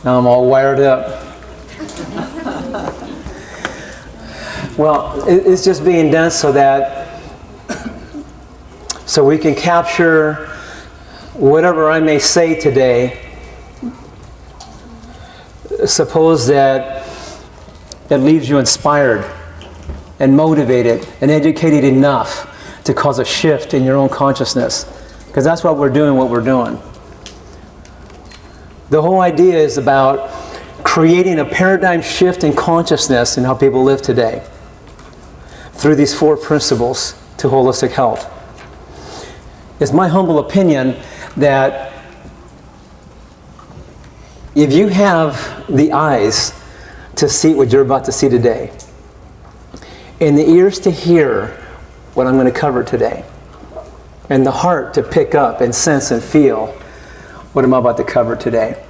Now I'm all wired up. Well, it's just being done so we can capture whatever I may say today. Suppose that it leaves you inspired and motivated and educated enough to cause a shift in your own consciousness. Because that's what we're doing. The whole idea is about creating a paradigm shift in consciousness in how people live today through these 4 principles to holistic health. It's my humble opinion that if you have the eyes to see what you're about to see today, and the ears to hear what I'm going to cover today, and the heart to pick up and sense and feel what I'm about to cover today,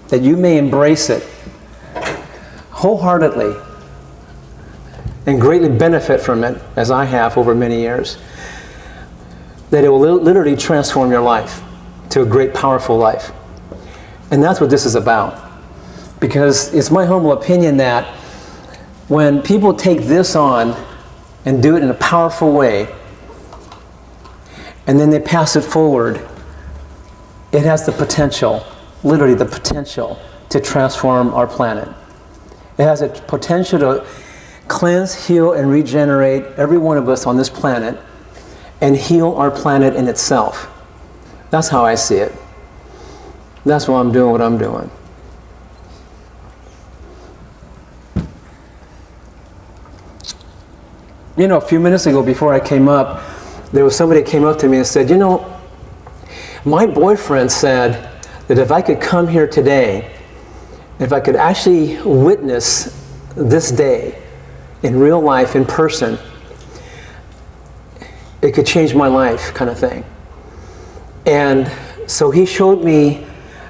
that you may embrace it wholeheartedly and greatly benefit from it, as I have over many years, that it will literally transform your life to a great, powerful life. And that's what this is about. Because it's my humble opinion that when people take this on and do it in a powerful way, and then they pass it forward, it has the potential, literally the potential, to transform our planet. It has a potential to cleanse, heal, and regenerate every one of us on this planet and heal our planet in itself. That's how I see it. That's why I'm doing what I'm doing. You know, a few minutes ago before I came up, there was somebody that came up to me and said, you know, my boyfriend said that if I could come here today, if I could actually witness this day in real life, in person, it could change my life, kind of thing. And so he showed me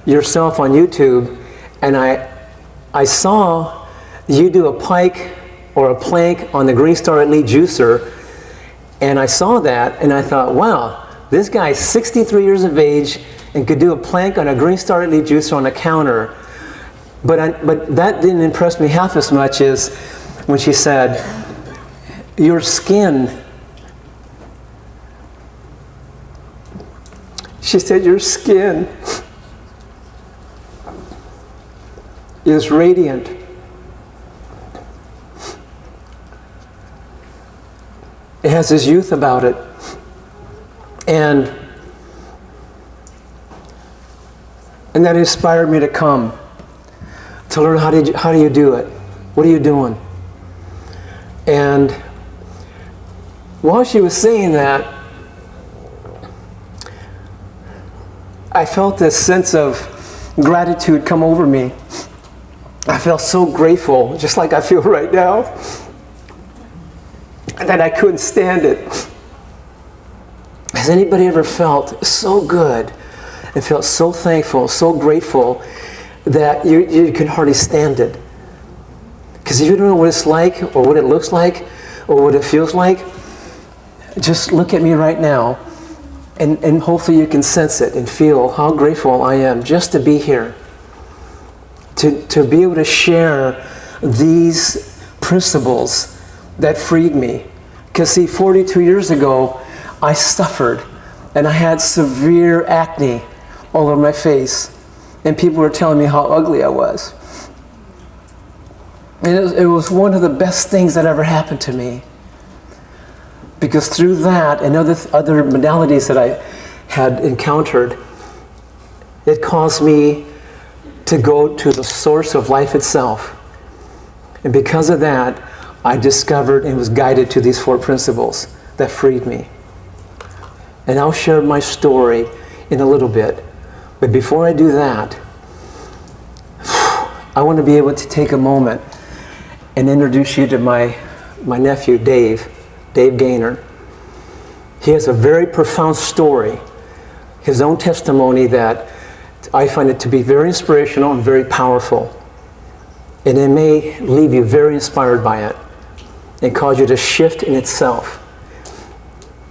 yourself on YouTube, and I saw you do a pike or a plank on the Green Star Elite Juicer, and I saw that, and I thought, wow, this guy's 63 years of age and could do a plank on a Green Star Elite Juicer on a counter. But that didn't impress me half as much as when she said, your skin, she said, your skin is radiant. It has this youth about it. And that inspired me to come, to learn how do you do it? What are you doing? And while she was saying that, I felt this sense of gratitude come over me. I felt so grateful, just like I feel right now, that I couldn't stand it. Has anybody ever felt so good and felt so thankful, so grateful that you can hardly stand it? Because if you don't know what it's like, or what it looks like, or what it feels like, just look at me right now, and hopefully you can sense it and feel how grateful I am just to be here, to be able to share these principles that freed me. Because see, 42 years ago, I suffered, and I had severe acne all over my face, and people were telling me how ugly I was. And it was one of the best things that ever happened to me. Because through that and other modalities that I had encountered, it caused me to go to the source of life itself. And because of that, I discovered and was guided to these 4 principles that freed me. And I'll share my story in a little bit. But before I do that, I want to be able to take a moment and introduce you to my nephew, Dave Gaynor. He has a very profound story, his own testimony, that I find it to be very inspirational and very powerful. And it may leave you very inspired by it and cause you to shift in itself.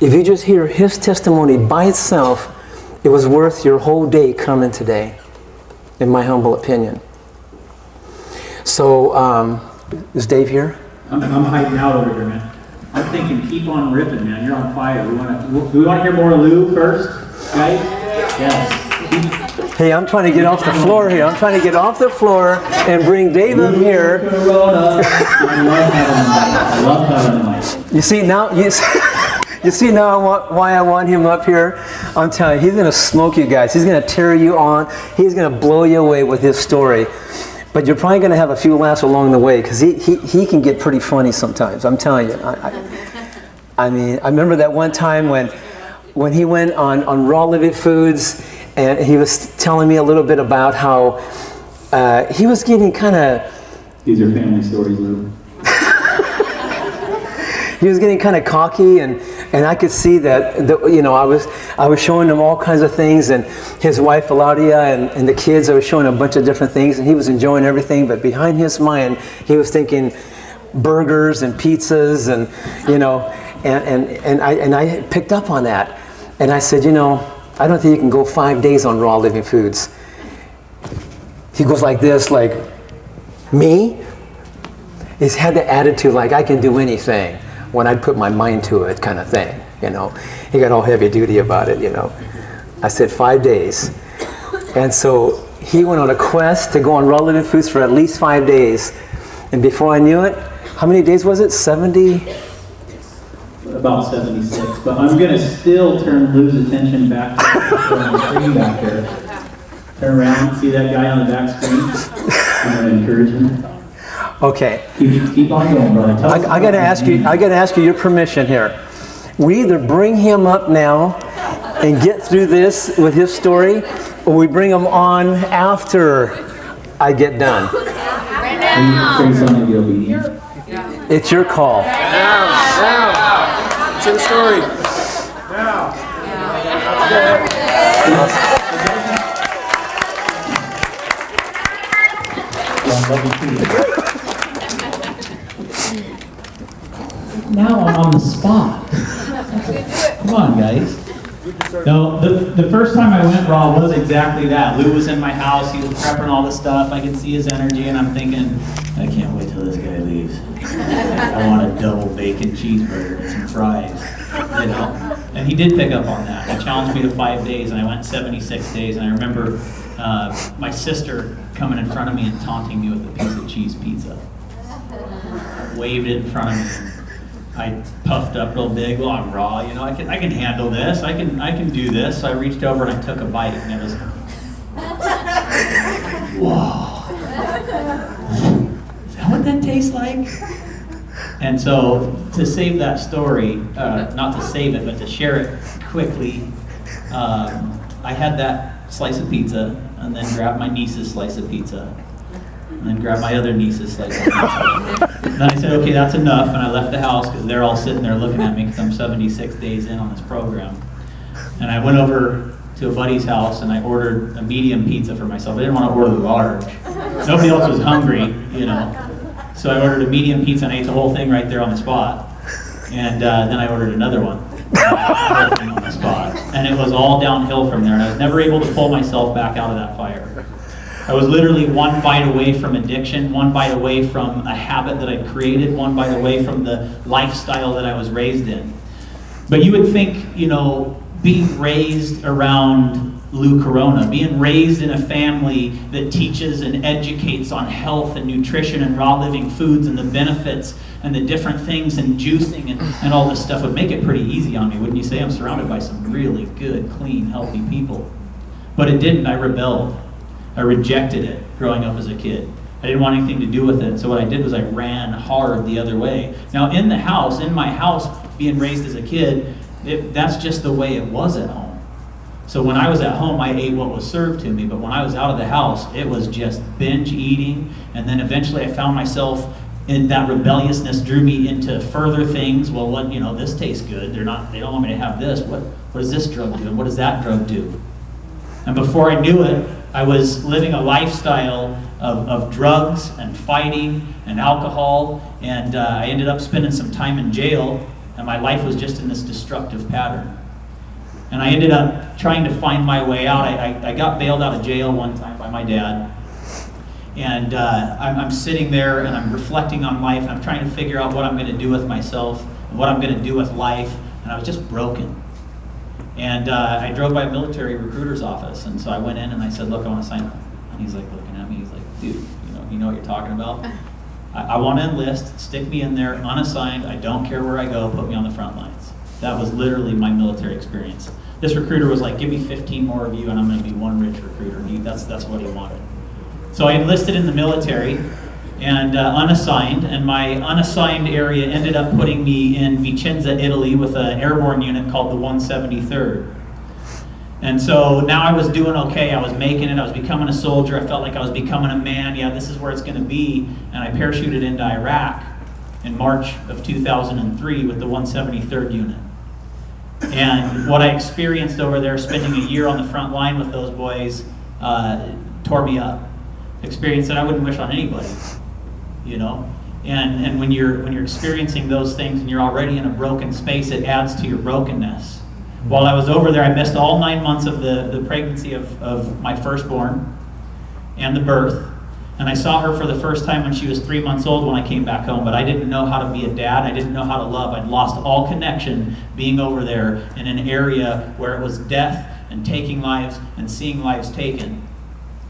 If you just hear his testimony by itself, it was worth your whole day coming today. in my humble opinion. So, is Dave here? I'm hiding out over here, man. I'm thinking, keep on ripping, man. You're on fire. Do we want to hear more Lou first, guys? Yes. Hey, I'm trying to get off the floor here. I'm trying to get off the floor and bring Dave up here. I love having him. You see now, you see now why I want him up here? I'm telling you, he's going to smoke you guys. He's going to tear you on. He's going to blow you away with his story. But you're probably going to have a few laughs along the way because he can get pretty funny sometimes. I'm telling you. I mean, I remember that one time when he went on raw living foods, and he was telling me a little bit about how he was getting kind of... These are family stories, Lou. He was getting kind of cocky, and I could see that, I was showing him all kinds of things, and his wife, Eladia, and the kids, I was showing a bunch of different things, and he was enjoying everything, but behind his mind, he was thinking burgers and pizzas, and, and I picked up on that. And I said, I don't think you can go 5 days on raw living foods. He goes like this, like, me? He's had the attitude like I can do anything when I put my mind to it, kind of thing, He got all heavy duty about it, I said 5 days. And so he went on a quest to go on raw living foods for at least 5 days. And before I knew it, how many days was it? 70? About 76. But I'm going to still turn Lou's attention back to the screen back there. Turn around, see that guy on the back screen? I'm going to encourage him. Okay. Keep on going, brother. I got to ask you your permission here. We either bring him up now and get through this with his story, or we bring him on after I get done. It's your call. Now. It's in the story. Now. Now I'm on the spot. Come on, guys. No, the first time I went raw was exactly that. Lou was in my house. He was prepping all this stuff. I could see his energy, and I'm thinking, I can't wait till this guy leaves. I want a double bacon cheeseburger and some fries, And he did pick up on that. He challenged me to 5 days, and I went 76 days. And I remember my sister coming in front of me and taunting me with a piece of cheese pizza. Waved it in front of me. I puffed up real big. Well, I'm raw, I can handle this. I can do this. So I reached over and I took a bite, and it was, whoa. Is that what that tastes like? And so to save that story, not to save it, but to share it quickly, I had that slice of pizza, and then grabbed my niece's slice of pizza, and then grabbed my other niece's slice of pizza. And then I said, okay, that's enough, and I left the house because they're all sitting there looking at me because I'm 76 days in on this program. And I went over to a buddy's house and I ordered a medium pizza for myself. I didn't want to order the large. Nobody else was hungry, So I ordered a medium pizza and I ate the whole thing right there on the spot. And then I ordered another one on the spot. And it was all downhill from there. And I was never able to pull myself back out of that fire. I was literally one bite away from addiction, one bite away from a habit that I'd created, one bite away from the lifestyle that I was raised in. But you would think, being raised around Lou Corona, being raised in a family that teaches and educates on health and nutrition and raw living foods and the benefits and the different things and juicing and all this stuff would make it pretty easy on me, wouldn't you say? I'm surrounded by some really good, clean, healthy people. But it didn't. I rebelled. I rejected it growing up as a kid. I didn't want anything to do with it. So what I did was I ran hard the other way. Now in my house, being raised as a kid, that's just the way it was at home. So when I was at home, I ate what was served to me. But when I was out of the house, it was just binge eating. And then eventually I found myself in that rebelliousness drew me into further things. Well, this tastes good. They don't want me to have this. What does this drug do? And what does that drug do? And before I knew it, I was living a lifestyle of drugs and fighting and alcohol, and I ended up spending some time in jail, and my life was just in this destructive pattern. And I ended up trying to find my way out. I got bailed out of jail one time by my dad. And I'm sitting there and I'm reflecting on life and I'm trying to figure out what I'm going to do with myself and what I'm going to do with life. And I was just broken. And I drove by a military recruiter's office. And so I went in and I said, look, I want to sign up. And he's like looking at me. He's like, dude, you know what you're talking about? I want to enlist. Stick me in there, unassigned. I don't care where I go. Put me on the front lines. That was literally my military experience. This recruiter was like, give me 15 more of you and I'm going to be one rich recruiter. That's what he wanted. So I enlisted in the military and unassigned, and my unassigned area ended up putting me in Vicenza, Italy with an airborne unit called the 173rd. And so now I was doing okay. I was making it. I was becoming a soldier. I felt like I was becoming a man. Yeah, this is where it's going to be. And I parachuted into Iraq in March of 2003 with the 173rd unit. And what I experienced over there, spending a year on the front line with those boys, tore me up. Experience that I wouldn't wish on anybody, you know. And when you're experiencing those things and you're already in a broken space, it adds to your brokenness. While I was over there, I missed all 9 months of the pregnancy of my firstborn and the birth. And I saw her for the first time when she was 3 months old when I came back home, but I didn't know how to be a dad. I didn't know how to love. I'd lost all connection being over there in an area where it was death and taking lives and seeing lives taken.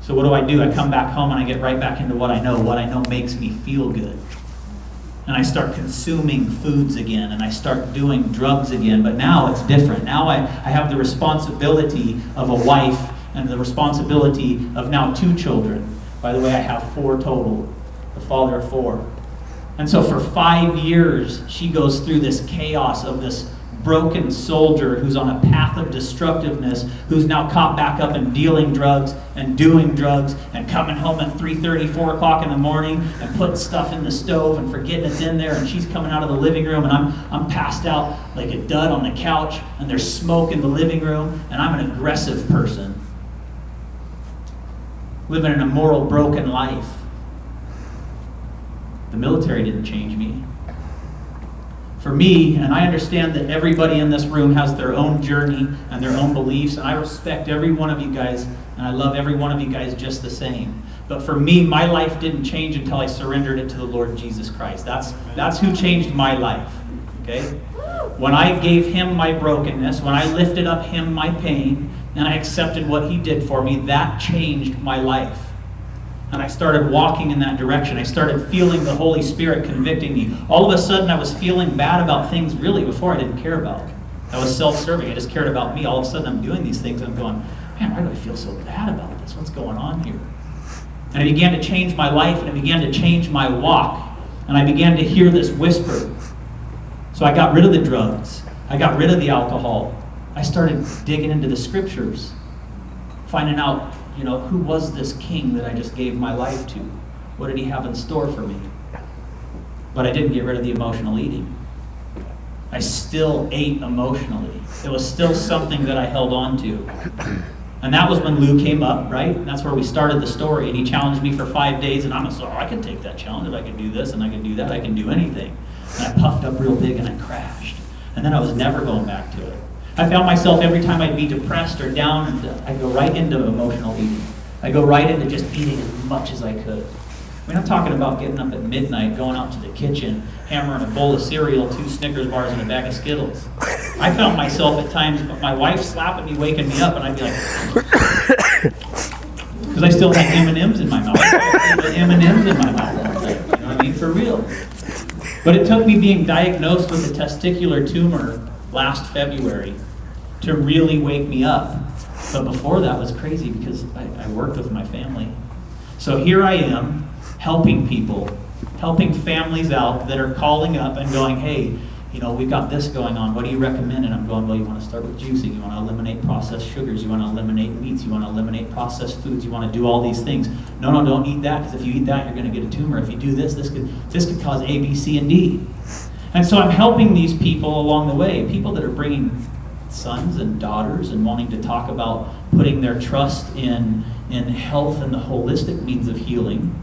So what do? I come back home and I get right back into what I know. What I know makes me feel good. And I start consuming foods again, and I start doing drugs again. But now it's different. Now I have the responsibility of a wife and the responsibility of now 2 children. By the way, I have 4 total, the father of 4. And so for 5 years, she goes through this chaos of this broken soldier who's on a path of destructiveness, who's now caught back up and dealing drugs and doing drugs and coming home at 3:30, 4 o'clock in the morning and putting stuff in the stove and forgetting it's in there, and she's coming out of the living room and I'm passed out like a dud on the couch and there's smoke in the living room and I'm an aggressive person living an immoral, broken life. The military didn't change me. For me, and I understand that everybody in this room has their own journey and their own beliefs, and I respect every one of you guys, and I love every one of you guys just the same. But for me, my life didn't change until I surrendered it to the Lord Jesus Christ. That's who changed my life, okay? When I gave Him my brokenness, when I lifted up Him my pain, and I accepted what He did for me, that changed my life. And I started walking in that direction. I started feeling the Holy Spirit convicting me. All of a sudden, I was feeling bad about things really before I didn't care about. I was self-serving. I just cared about me. All of a sudden, I'm doing these things, and I'm going, man, why do I feel so bad about this? What's going on here? And I began to change my life, and I began to change my walk. And I began to hear this whisper. So I got rid of the drugs. I got rid of the alcohol. I started digging into the scriptures, finding out, who was this king that I just gave my life to? What did he have in store for me? But I didn't get rid of the emotional eating. I still ate emotionally. It was still something that I held on to. And that was when Lou came up, right? And that's where we started the story. And he challenged me for 5 days, and I'm like, I can take that challenge. If I can do this and I can do that, I can do anything. And I puffed up real big and I crashed. And then I was never going back to it. I found myself every time I'd be depressed or down, and I'd go right into emotional eating. I go right into just eating as much as I could. I mean, I'm talking about getting up at midnight, going out to the kitchen, hammering a bowl of cereal, 2 Snickers bars, and a bag of Skittles. I found myself at times, my wife slapping me, waking me up, and I'd be like, because I still had M&Ms in my mouth. I had M&Ms in my mouth. You know what I mean? For real. But it took me being diagnosed with a testicular tumor last February to really wake me up. But before that was crazy because I worked with my family. So here I am helping people, helping families out that are calling up and going, hey, we've got this going on. What do you recommend? And I'm going, well, you want to start with juicing. You want to eliminate processed sugars. You want to eliminate meats. You want to eliminate processed foods. You want to do all these things. No, don't eat that, because if you eat that, you're going to get a tumor. If you do this could cause A, B, C, and D. And so I'm helping these people along the way, people that are bringing sons and daughters and wanting to talk about putting their trust in health and the holistic means of healing.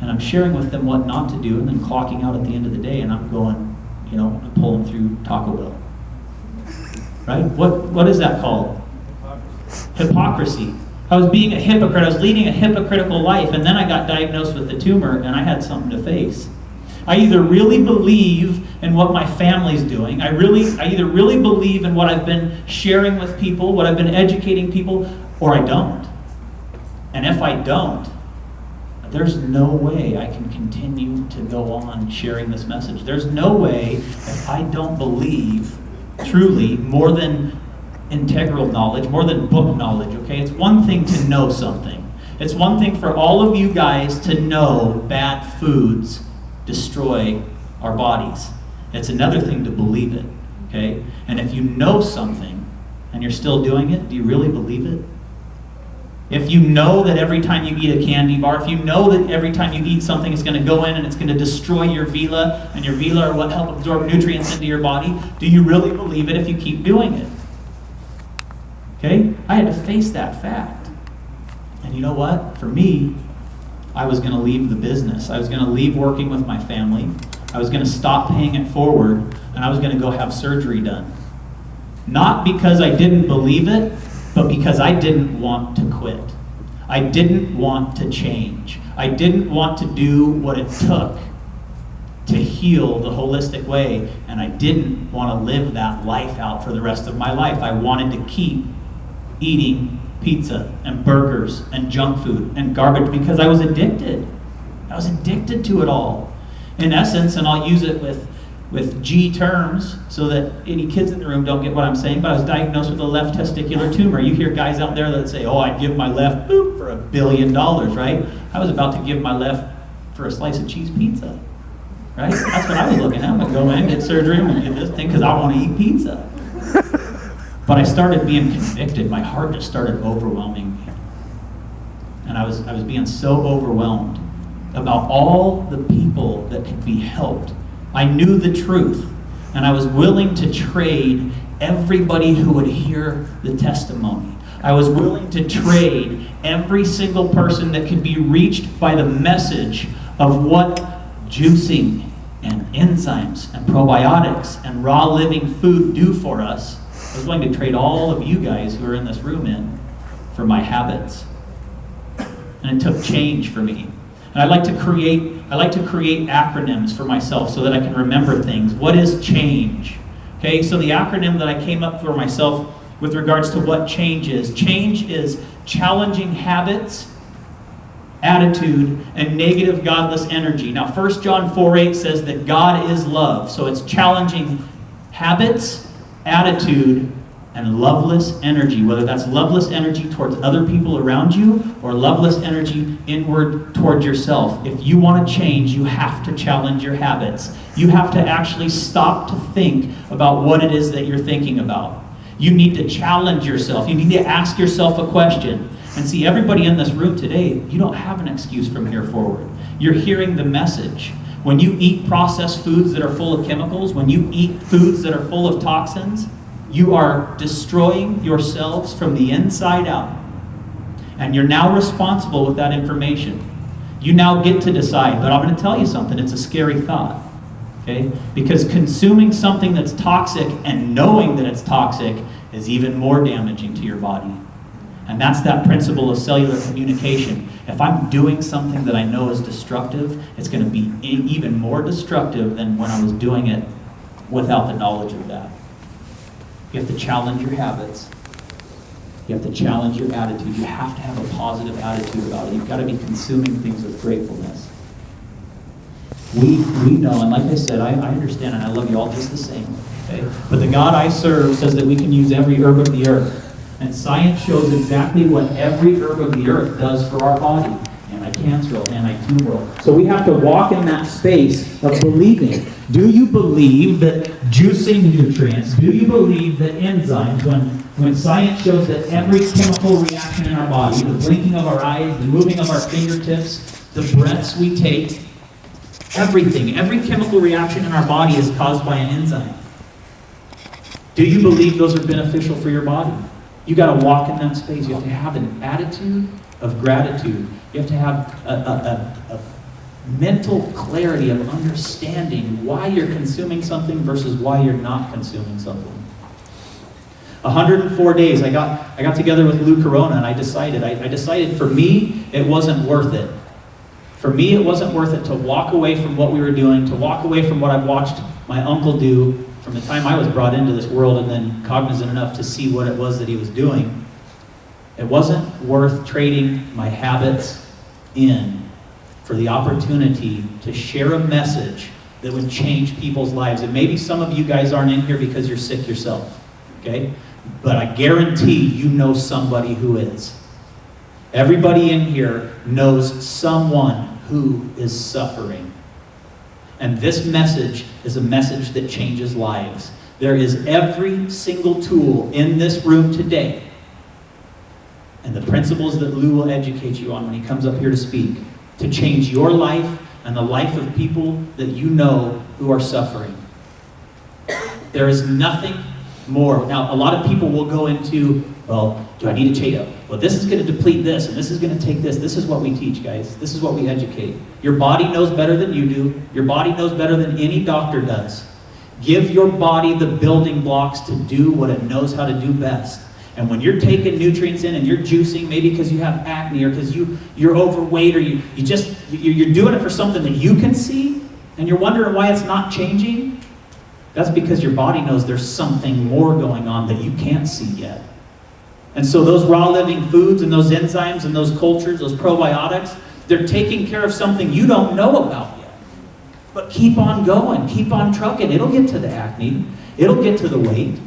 And I'm sharing with them what not to do, and then clocking out at the end of the day, and I'm going, I'm pulling through Taco Bell. right? What is that called? Hypocrisy. I was being a hypocrite. I was leading a hypocritical life, and then I got diagnosed with the tumor, and I had something to face. I either really believe in what my family's doing, I either really believe in what I've been sharing with people, what I've been educating people, or I don't. And if I don't, there's no way I can continue to go on sharing this message. There's no way, if I don't believe truly more than integral knowledge, more than book knowledge, okay? It's one thing to know something. It's one thing for all of you guys to know bad foods destroy our bodies. It's another thing to believe it, okay? And if you know something and you're still doing it, do you really believe it? If you know that every time you eat a candy bar, if you know that every time you eat something it's going to go in and it's going to destroy your villi, and your villi are what help absorb nutrients into your body, do you really believe it if you keep doing it? Okay? I had to face that fact. And you know what? For me, I was going to leave the business. I was going to leave working with my family. I was going to stop paying it forward, and I was going to go have surgery done. Not because I didn't believe it, but because I didn't want to quit. I didn't want to change. I didn't want to do what it took to heal the holistic way, and I didn't want to live that life out for the rest of my life. I wanted to keep eating pizza and burgers and junk food and garbage because I was addicted. I was addicted to it all. In essence, and I'll use it with G terms so that any kids in the room don't get what I'm saying, but I was diagnosed with a left testicular tumor. You hear guys out there that say, oh, I'd give my left for $1 billion, right? I was about to give my left for a slice of cheese pizza, right? That's what I was looking at. I'm going to go in, get surgery, I'm going to get this thing because I want to eat pizza. But I started being convicted. My heart just started overwhelming me. And I was being so overwhelmed about all the people that could be helped. I knew the truth, and I was willing to trade everybody who would hear the testimony. I was willing to trade every single person that could be reached by the message of what juicing and enzymes and probiotics and raw living food do for us. I was willing to trade all of you guys who are in this room in for my habits. And it took change for me. And I like to create acronyms for myself so that I can remember things. What is change? Okay, so the acronym that I came up for myself with regards to what change is challenging habits, attitude, and negative godless energy. Now 1 John 4:8 says that God is love. So it's challenging habits, attitude, and loveless energy, whether that's loveless energy towards other people around you or loveless energy inward towards yourself. If you want to change, you have to challenge your habits. You have to actually stop to think about what it is that you're thinking about. You need to challenge yourself. You need to ask yourself a question. And see, everybody in this room today, you don't have an excuse from here forward. You're hearing the message. When you eat processed foods that are full of chemicals, when you eat foods that are full of toxins, you are destroying yourselves from the inside out. And you're now responsible with that information. You now get to decide, but I'm going to tell you something, it's a scary thought. Okay? Because consuming something that's toxic and knowing that it's toxic is even more damaging to your body. And that's that principle of cellular communication. If I'm doing something that I know is destructive, it's going to be even more destructive than when I was doing it without the knowledge of that. You have to challenge your habits. You have to challenge your attitude. You have to have a positive attitude about it. You've got to be consuming things with gratefulness. We know, and like I said, I understand and I love you all just the same. Okay? But the God I serve says that we can use every herb of the earth. And science shows exactly what every herb of the earth does for our body. Anti-canceral, anti-tumoral. So we have to walk in that space of believing. Do you believe that juicing nutrients, do you believe that enzymes, when science shows that every chemical reaction in our body, the blinking of our eyes, the moving of our fingertips, the breaths we take, everything, every chemical reaction in our body is caused by an enzyme. Do you believe those are beneficial for your body? You got to walk in that space. You have to have an attitude of gratitude. You have to have a mental clarity of understanding why you're consuming something versus why you're not consuming something. 104 days. I got together with Lou Corona and I decided for me, it wasn't worth it. For me, it wasn't worth it to walk away from what we were doing, to walk away from what I've watched my uncle do from the time I was brought into this world and then cognizant enough to see what it was that he was doing. It wasn't worth trading my habits in for the opportunity to share a message that would change people's lives. And maybe some of you guys aren't in here because you're sick yourself, okay? But I guarantee you know somebody who is. Everybody in here knows someone who is suffering. And this message is a message that changes lives. There is every single tool in this room today, and the principles that Lou will educate you on when he comes up here to speak, to change your life and the life of people that you know who are suffering. There is nothing more. Now, a lot of people will go into, well, do I need to change up? Well, this is going to deplete this, and this is going to take this. This is what we teach, guys. This is what we educate. Your body knows better than you do. Your body knows better than any doctor does. Give your body the building blocks to do what it knows how to do best. And when you're taking nutrients in and you're juicing, maybe because you have acne or because you're overweight or you're doing it for something that you can see and you're wondering why it's not changing, that's because your body knows there's something more going on that you can't see yet. And so those raw living foods and those enzymes and those cultures, those probiotics, they're taking care of something you don't know about yet. But keep on going, keep on trucking. It'll get to the acne, it'll get to the weight.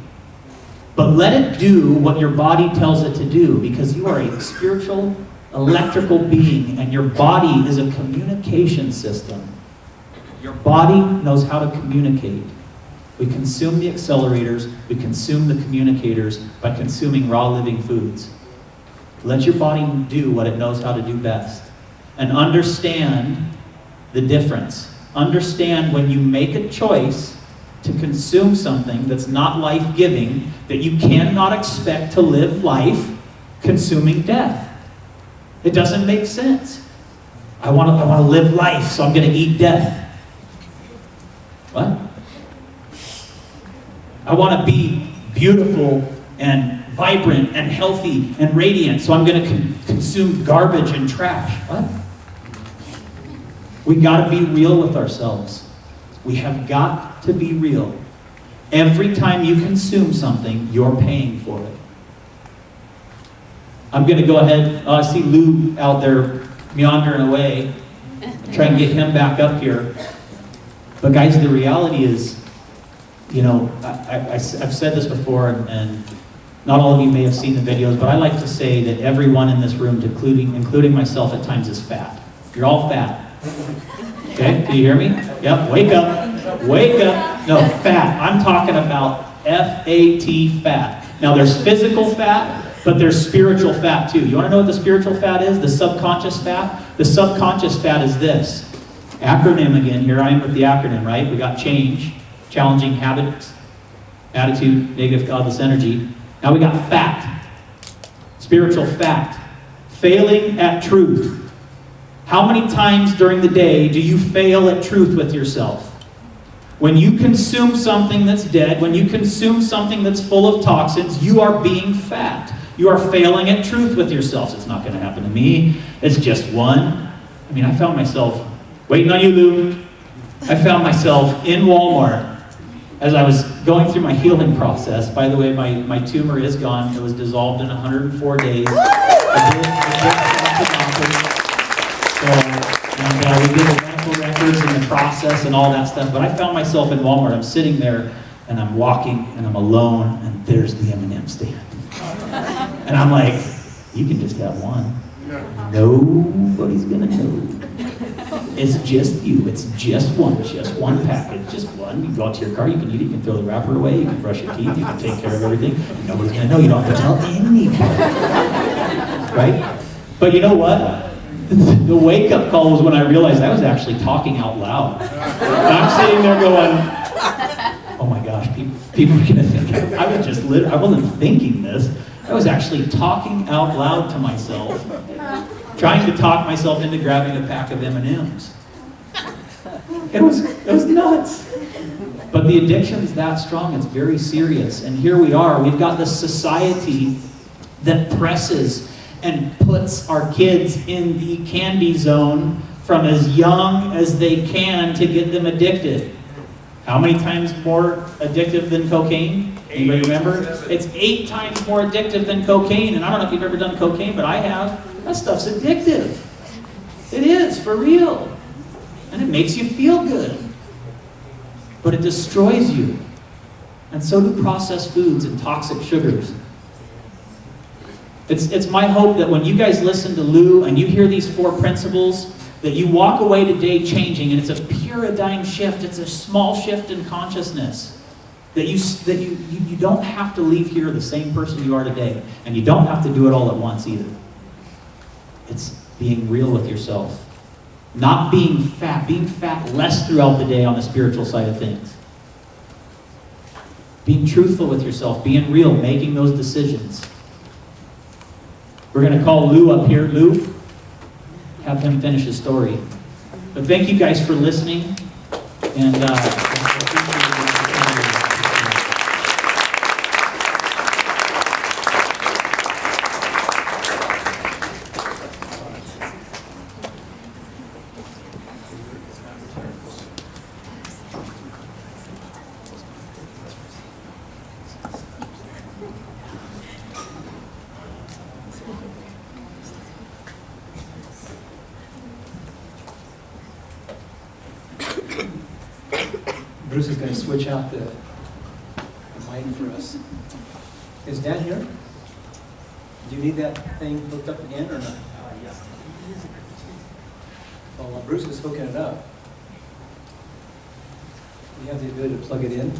But let it do what your body tells it to do, because you are a spiritual, electrical being, and your body is a communication system. Your body knows how to communicate. We consume the accelerators, we consume the communicators by consuming raw living foods. Let your body do what it knows how to do best. And understand the difference. Understand when you make a choice to consume something that's not life-giving, that you cannot expect to live life consuming death. It doesn't make sense. I want to live life, so I'm going to eat death. What? I want to be beautiful and vibrant and healthy and radiant, so I'm going to consume garbage and trash. What? We got to be real with ourselves. We have got to be real. Every time you consume something, you're paying for it. I'm going to go ahead. I see Lou out there meandering away. Try and get him back up here. But guys, the reality is, you know, I've said this before, and not all of you may have seen the videos, but I like to say that everyone in this room, including myself at times, is fat. You're all fat. Okay, do you hear me? Yep, wake up. Wake up. No, fat. I'm talking about F-A-T, fat. Now, there's physical fat, but there's spiritual fat too. You want to know what the spiritual fat is? The subconscious fat? The subconscious fat is this. Acronym again. Here I am with the acronym, right? We got change, challenging habits, attitude, negative godless energy. Now we got fat. Spiritual fat. Failing at truth. How many times during the day do you fail at truth with yourself? When you consume something that's dead, when you consume something that's full of toxins, you are being fat. You are failing at truth with yourself. It's not going to happen to me. It's just one. I mean, I found myself, waiting on you, Lou. I found myself in Walmart as I was going through my healing process. By the way, my tumor is gone. It was dissolved in 104 days. We did the medical records and the process and all that stuff, but I found myself in Walmart. I'm sitting there and I'm walking and I'm alone, and there's the M&M stand. And I'm like, you can just have one. Nobody's gonna know. It's just you. It's just one package, just one. You can go out to your car, you can eat it, you can throw the wrapper away, you can brush your teeth, you can take care of everything. Nobody's gonna know. You don't have to tell anybody. Right? But you know what? The wake-up call was when I realized I was actually talking out loud. And I'm sitting there going, oh my gosh, people are gonna think I wasn't thinking this. I was actually talking out loud to myself, trying to talk myself into grabbing a pack of M&Ms. It was nuts. But the addiction is that strong, it's very serious. And here we are, we've got this society that presses and puts our kids in the candy zone from as young as they can to get them addicted. How many times more addictive than cocaine? Anybody remember? It's 8 times more addictive than cocaine. And I don't know if you've ever done cocaine, but I have. That stuff's addictive. It is, for real. And it makes you feel good. But it destroys you. And so do processed foods and toxic sugars. It's my hope that when you guys listen to Lou and you hear these 4 principles, that you walk away today changing, and it's a paradigm shift. It's a small shift in consciousness. That you don't have to leave here the same person you are today. And you don't have to do it all at once either. It's being real with yourself. Not being fat less throughout the day on the spiritual side of things. Being truthful with yourself, being real, making those decisions. We're going to call Lou up here. Lou, have him finish his story. But thank you guys for listening. And Bruce is going to switch out the mic for us. Is Dan here? Do you need that thing hooked up again or not? Yes. Well, while Bruce is hooking it up, you have the ability to plug it in.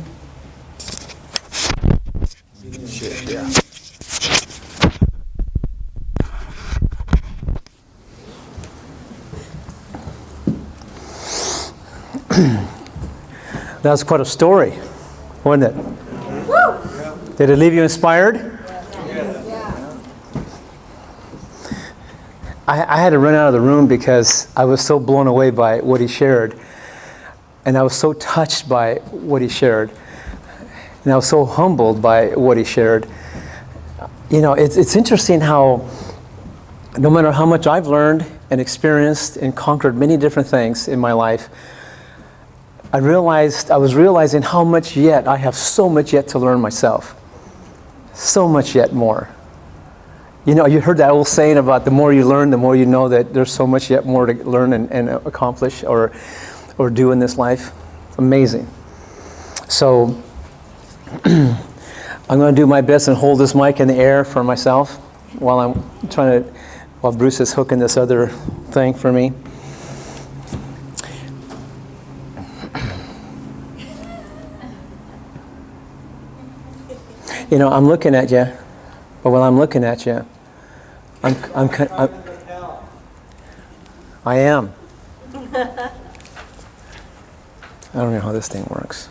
Shit, yeah. That was quite a story, wasn't it? Woo! Did it leave you inspired? Yeah. I had to run out of the room because I was so blown away by what he shared. And I was so touched by what he shared. And I was so humbled by what he shared. You know, it's interesting how no matter how much I've learned and experienced and conquered many different things in my life, I was realizing how much yet, I have so much yet to learn myself. So much yet more. You know, you heard that old saying about the more you learn, the more you know that there's so much yet more to learn and accomplish or do in this life. Amazing. So, I'm going to do my best and hold this mic in the air for myself while Bruce is hooking this other thing for me. You know, I'm looking at you, but while I'm looking at you, I am. I don't know how this thing works.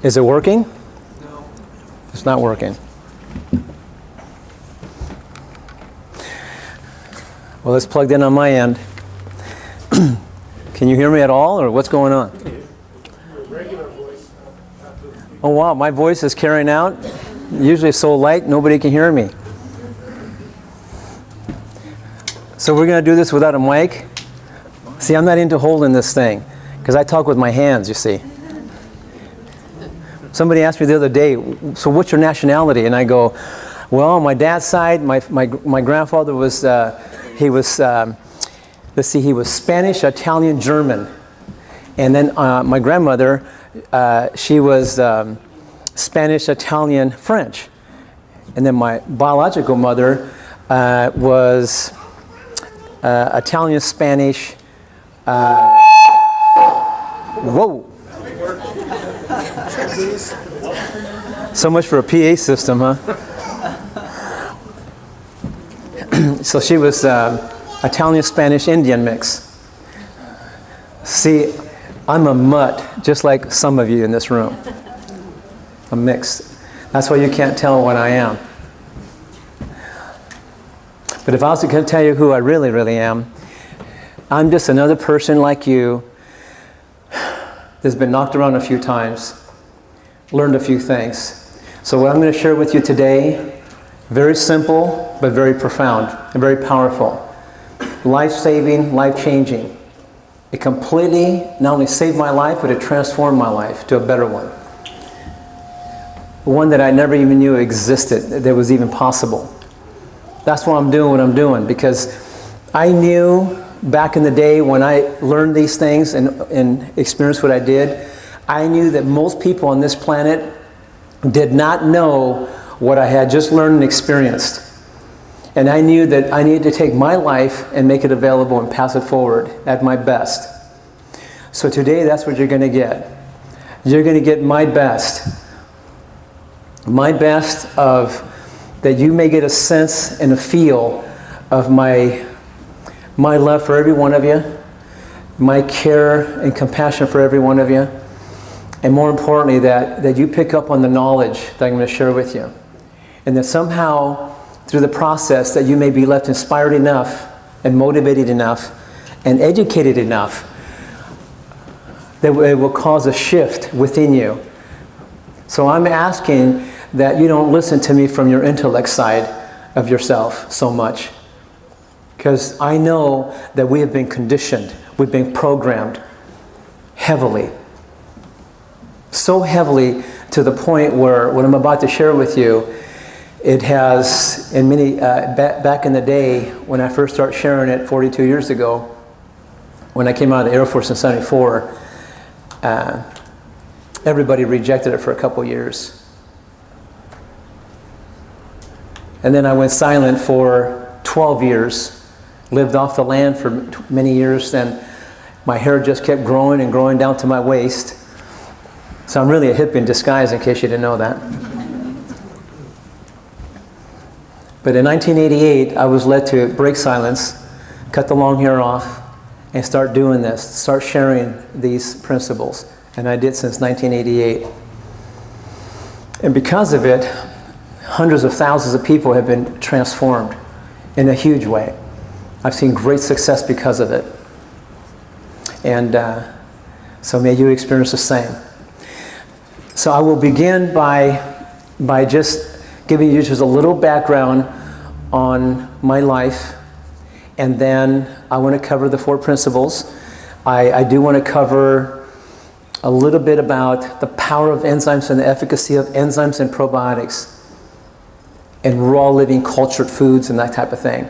Is it working? No. It's not working. Well, it's plugged in on my end. Can you hear me at all, or what's going on? Your regular voice. Oh wow, my voice is carrying out. Usually it's so light, nobody can hear me. So we're going to do this without a mic. See, I'm not into holding this thing, because I talk with my hands, you see. Somebody asked me the other day, so what's your nationality? And I go, well, on my dad's side, my grandfather was... he was Spanish, Italian, German. And then my grandmother, she was Spanish, Italian, French. And then my biological mother was Italian, Spanish. Whoa. So much for a PA system, huh? So she was Italian, Spanish, Indian mix. See, I'm a mutt, just like some of you in this room. A mix. That's why you can't tell what I am. But if I was to tell you who I really, really am, I'm just another person like you that's been knocked around a few times, learned a few things. So what I'm going to share with you today, very simple, but very profound and very powerful. Life-saving, life-changing. It completely not only saved my life, but it transformed my life to a better one. One that I never even knew existed, that was even possible. That's why I'm doing what I'm doing, because I knew back in the day when I learned these things and experienced what I did, I knew that most people on this planet did not know what I had just learned and experienced. And I knew that I needed to take my life and make it available and pass it forward at my best. So today, that's what you're going to get. You're going to get my best. My best of that you may get a sense and a feel of my love for every one of you, my care and compassion for every one of you, and more importantly, that you pick up on the knowledge that I'm going to share with you. And that somehow, through the process, that you may be left inspired enough and motivated enough and educated enough that it will cause a shift within you. So I'm asking that you don't listen to me from your intellect side of yourself so much. Because I know that we have been conditioned, we've been programmed heavily. So heavily to the point where what I'm about to share with you, it has, in many, back in the day when I first started sharing it 42 years ago, when I came out of the Air Force in '74, everybody rejected it for a couple years. And then I went silent for 12 years, lived off the land for many years, and my hair just kept growing and growing down to my waist. So I'm really a hippie in disguise, in case you didn't know that. But in 1988, I was led to break silence, cut the long hair off, and start doing this, start sharing these principles. And I did since 1988. And because of it, hundreds of thousands of people have been transformed in a huge way. I've seen great success because of it. And so may you experience the same. So I will begin by just giving you just a little background on my life, and then I want to cover the 4 principles. I do want to cover a little bit about the power of enzymes and the efficacy of enzymes and probiotics and raw living cultured foods and that type of thing.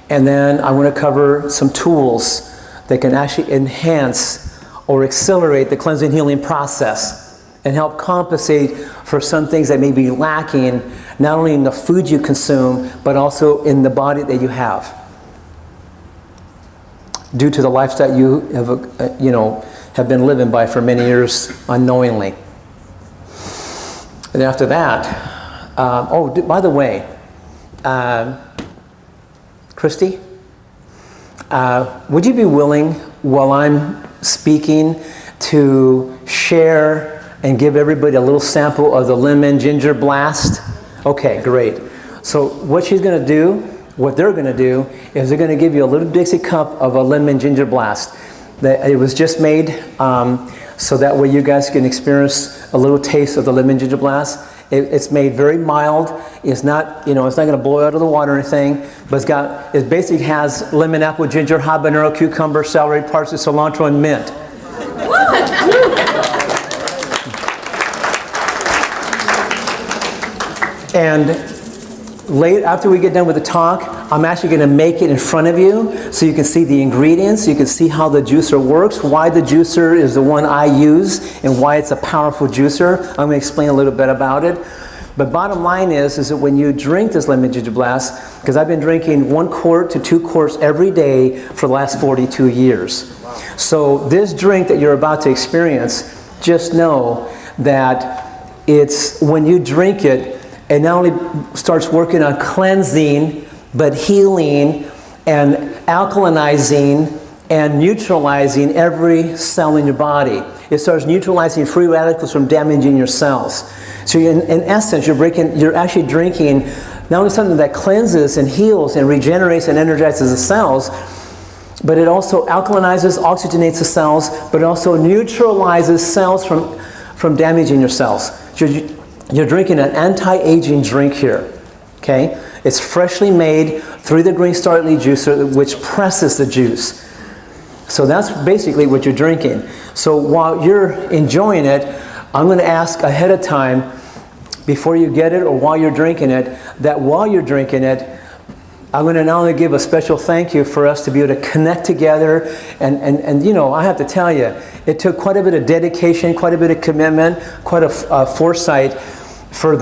And then I want to cover some tools that can actually enhance or accelerate the cleansing healing process and help compensate for some things that may be lacking, not only in the food you consume, but also in the body that you have, due to the lifestyle you have been living by for many years unknowingly. And after that, by the way, Christy, would you be willing, while I'm speaking, to share and give everybody a little sample of the lemon ginger blast? Okay, great. So what they're going to do, is they're going to give you a little Dixie cup of a lemon ginger blast. It was just made so that way you guys can experience a little taste of the lemon ginger blast. It's made very mild. It's not, it's not going to blow out of the water or anything, but it basically has lemon, apple, ginger, habanero, cucumber, celery, parsley, cilantro, and mint. And after we get done with the talk, I'm actually going to make it in front of you so you can see the ingredients, you can see how the juicer works, why the juicer is the one I use, and why it's a powerful juicer. I'm going to explain a little bit about it. But bottom line is that when you drink this lemon ginger blast, because I've been drinking 1 quart to 2 quarts every day for the last 42 years. So this drink that you're about to experience, just know that it's when you drink it, it not only starts working on cleansing, but healing and alkalinizing and neutralizing every cell in your body. It starts neutralizing free radicals from damaging your cells. So in essence, you're actually drinking not only something that cleanses and heals and regenerates and energizes the cells, but it also alkalinizes, oxygenates the cells, but it also neutralizes cells from damaging your cells. So you're drinking an anti-aging drink here, okay? It's freshly made through the green star leaf juicer, which presses the juice. So that's basically what you're drinking. So while you're enjoying it, I'm going to ask ahead of time, before you get it or while you're drinking it, that while you're drinking it, I'm going to not only give a special thank you for us to be able to connect together, and you know, I have to tell you, it took quite a bit of dedication, quite a bit of commitment, quite a foresight for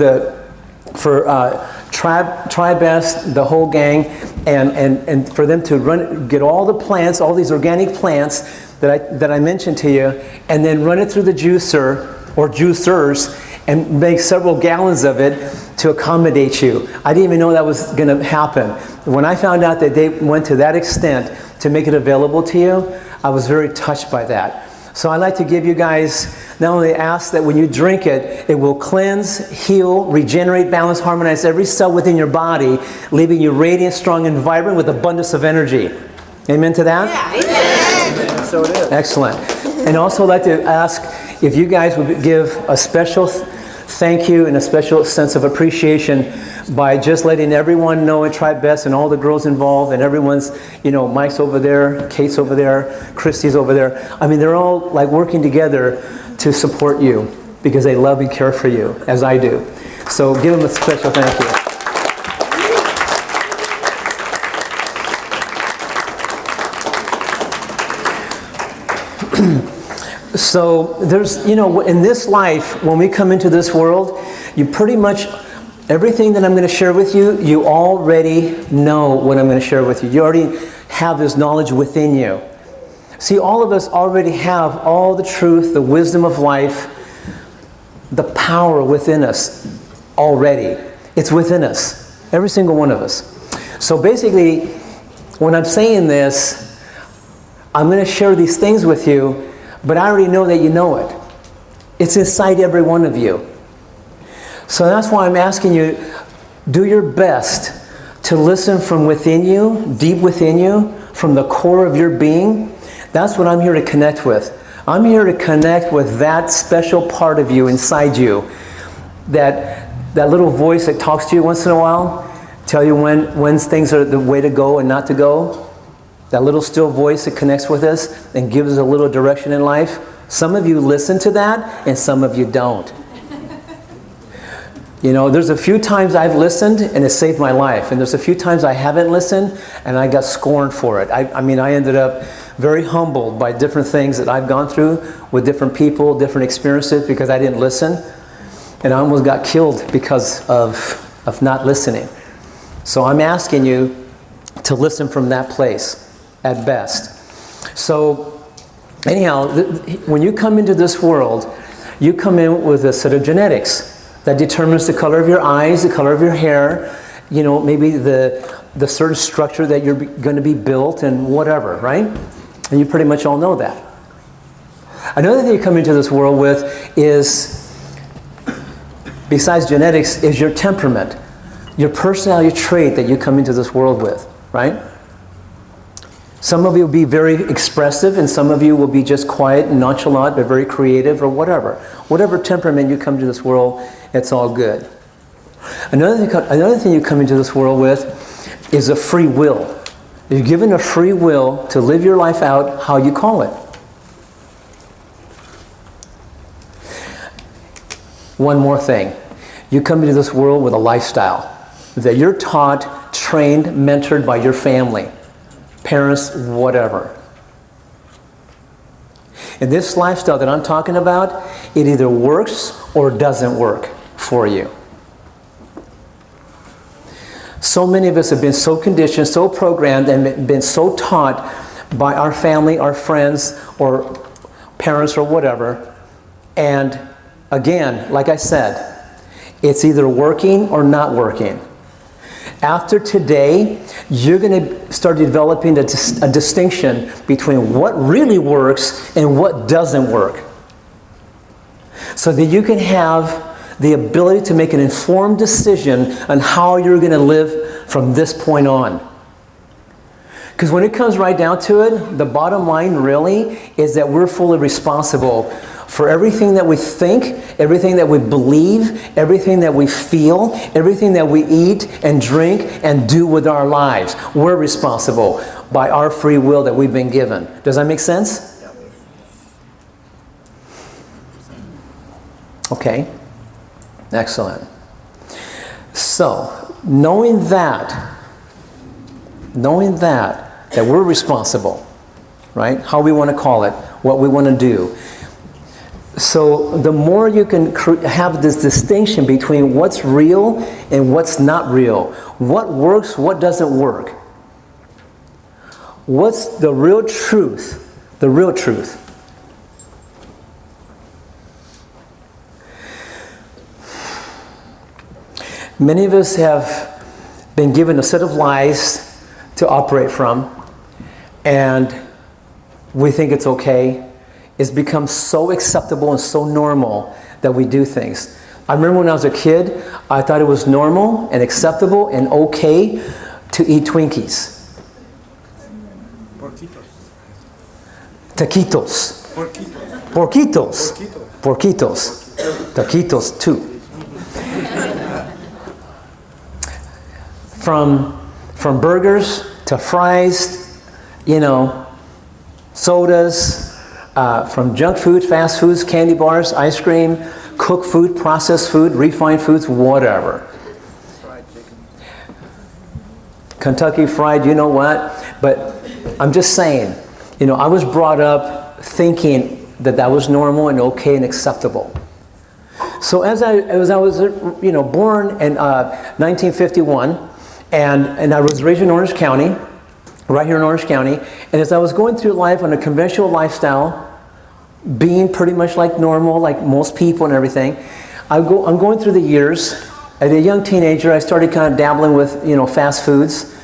Tri-Best, the whole gang, and for them to get all the plants, all these organic plants that I mentioned to you, and then run it through the juicer or juicers and make several gallons of it to accommodate you. I didn't even know that was going to happen. When I found out that they went to that extent to make it available to you, I was very touched by that. So I'd like to give you guys, not only ask that when you drink it, it will cleanse, heal, regenerate, balance, harmonize every cell within your body, leaving you radiant, strong, and vibrant with abundance of energy. Amen to that? Yeah, amen. So it is. Excellent. And also I'd like to ask if you guys would give a special thank you and a special sense of appreciation by just letting everyone know at Tri-Best and all the girls involved and everyone's, you know, Mike's over there, Kate's over there, Christy's over there. I mean, they're all like working together to support you because they love and care for you, as I do. So give them a special thank you. So there's, you know, in this life, when we come into this world, you pretty much, everything that I'm going to share with you, you already know what I'm going to share with you. You already have this knowledge within you. See, all of us already have all the truth, the wisdom of life, the power within us already. It's within us, every single one of us. So basically, when I'm saying this, I'm going to share these things with you, but I already know that you know it. It's inside every one of you. So that's why I'm asking you, do your best to listen from within you, deep within you, from the core of your being. That's what I'm here to connect with. I'm here to connect with that special part of you inside you, that little voice that talks to you once in a while, tell you when things are the way to go and not to go. That little still voice that connects with us and gives us a little direction in life. Some of you listen to that and some of you don't. You know, there's a few times I've listened and it saved my life. And there's a few times I haven't listened and I got scorned for it. I mean, I ended up very humbled by different things that I've gone through with different people, different experiences because I didn't listen. And I almost got killed because of not listening. So I'm asking you to listen from that place. At best. So anyhow, when you come into this world, you come in with a set of genetics that determines the color of your eyes, the color of your hair, you know, maybe the certain structure that you're going to be built and whatever, right? And you pretty much all know that. Another thing you come into this world with is, besides genetics, is your temperament, your personality trait that you come into this world with, right? Some of you will be very expressive and some of you will be just quiet and nonchalant but very creative or whatever. Whatever temperament you come to this world, it's all good. Another thing you come into this world with is a free will. You're given a free will to live your life out how you call it. One more thing. You come into this world with a lifestyle that you're taught, trained, mentored by your family. Parents, whatever. And this lifestyle that I'm talking about, it either works or doesn't work for you. So many of us have been so conditioned, so programmed, and been so taught by our family, our friends, or parents, or whatever. And again, like I said, it's either working or not working. After today, you're going to start developing a distinction between what really works and what doesn't work. So that you can have the ability to make an informed decision on how you're going to live from this point on. Because when it comes right down to it, the bottom line really is that we're fully responsible for everything that we think, everything that we believe, everything that we feel, everything that we eat and drink and do with our lives. We're responsible by our free will that we've been given. Does that make sense? Okay. Excellent. So, knowing that we're responsible, right? How we want to call it, what we want to do. So the more you can have this distinction between what's real and what's not real, what works, what doesn't work. What's the real truth? The real truth. Many of us have been given a set of lies to operate from, and we think it's okay. It's become so acceptable and so normal that we do things. I remember when I was a kid, I thought it was normal and acceptable and okay to eat Twinkies. Taquitos. Porquitos. Porquitos. Taquitos too. From burgers to fries, sodas, from junk food, fast foods, candy bars, ice cream, cooked food, processed food, refined foods, whatever. Fried chicken. Kentucky Fried, you know what? But I'm just saying, I was brought up thinking that was normal and okay and acceptable. So as I was born in 1951, and I was raised in Orange County, right here in Orange County, and as I was going through life on a conventional lifestyle, being pretty much like normal, like most people and everything, I'm going through the years. As a young teenager, I started kind of dabbling with, fast foods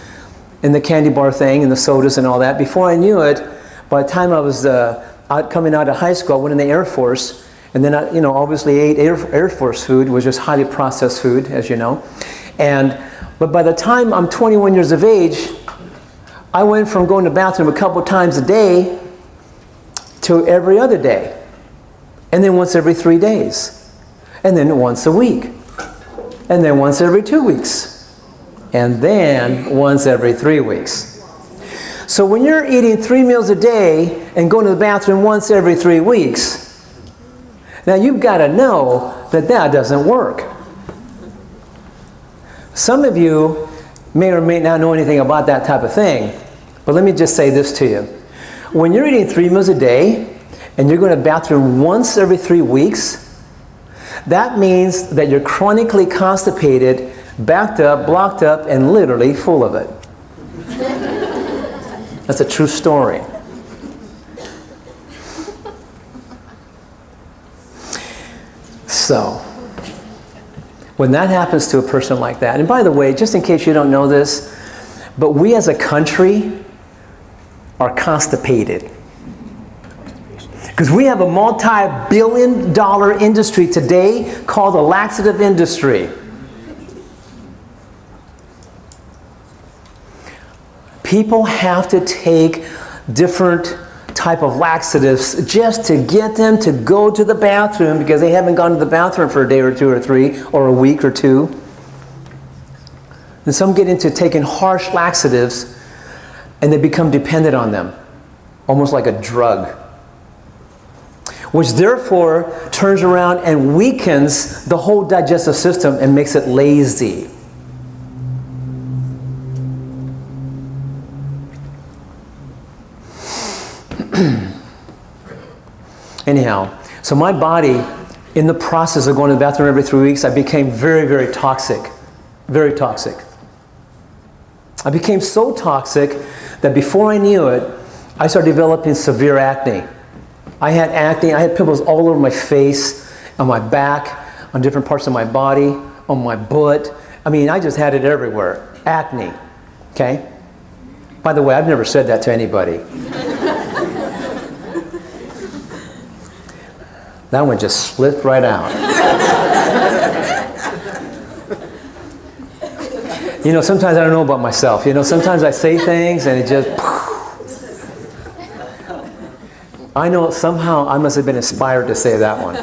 and the candy bar thing and the sodas and all that. Before I knew it, by the time I was coming out of high school, I went in the Air Force, and then I, obviously ate Air Force food, which is highly processed food, as you know. But by the time I'm 21 years of age, I went from going to the bathroom a couple times a day to every other day. And then once every 3 days. And then once a week. And then once every 2 weeks. And then once every 3 weeks. So when you're eating 3 meals a day and going to the bathroom once every 3 weeks, now you've got to know that doesn't work. Some of you may or may not know anything about that type of thing, but let me just say this to you. When you're eating 3 meals a day and you're going to the bathroom once every 3 weeks, that means that you're chronically constipated, backed up, blocked up, and literally full of it. That's a true story. So, when that happens to a person like that, and by the way, just in case you don't know this, but we as a country are constipated. Because we have a multi-billion-dollar industry today called the laxative industry. People have to take different type of laxatives just to get them to go to the bathroom because they haven't gone to the bathroom for a day or 2 or 3 or a week or 2. And some get into taking harsh laxatives and they become dependent on them, almost like a drug, which therefore turns around and weakens the whole digestive system and makes it lazy. Anyhow, so my body, in the process of going to the bathroom every 3 weeks, I became very, very toxic. Very toxic. I became so toxic that before I knew it, I started developing severe acne. I had acne, I had pimples all over my face, on my back, on different parts of my body, on my butt. I mean, I just had it everywhere. acne. Okay? By the way, I've never said that to anybody. That one just slipped right out. You know, sometimes I don't know about myself. You know, sometimes I say things and it just... I know somehow I must have been inspired to say that one.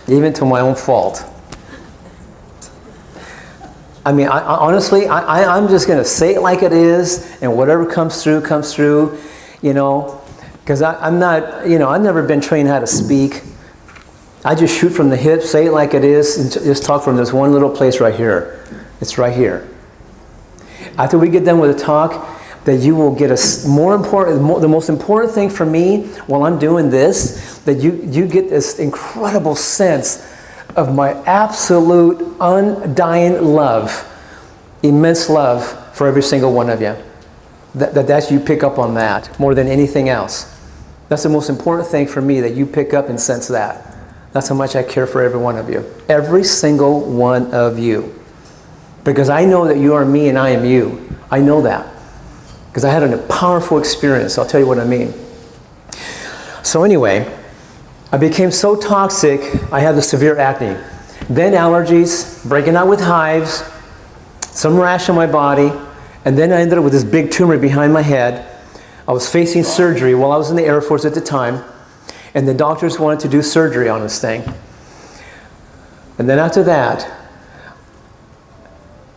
Even to my own fault. I mean, honestly, I'm just going to say it like it is, and whatever comes through, you know, because I'm not, you know, I've never been trained how to speak. I just shoot from the hip, say it like it is, and just talk from this one little place right here. It's right here. After we get done with the talk, that you will get the most important thing for me while I'm doing this, that you get this incredible sense of my absolute undying love, immense love for every single one of you. That's you pick up on that more than anything else. That's the most important thing for me, that you pick up and sense that. That's how much I care for every one of you. Every single one of you. Because I know that you are me and I am you. I know that. Because I had a powerful experience. I'll tell you what I mean. So anyway, I became so toxic, I had the severe acne. Then allergies, breaking out with hives, some rash on my body, and then I ended up with this big tumor behind my head. I was facing surgery while I was in the Air Force at the time, and the doctors wanted to do surgery on this thing. And then after that,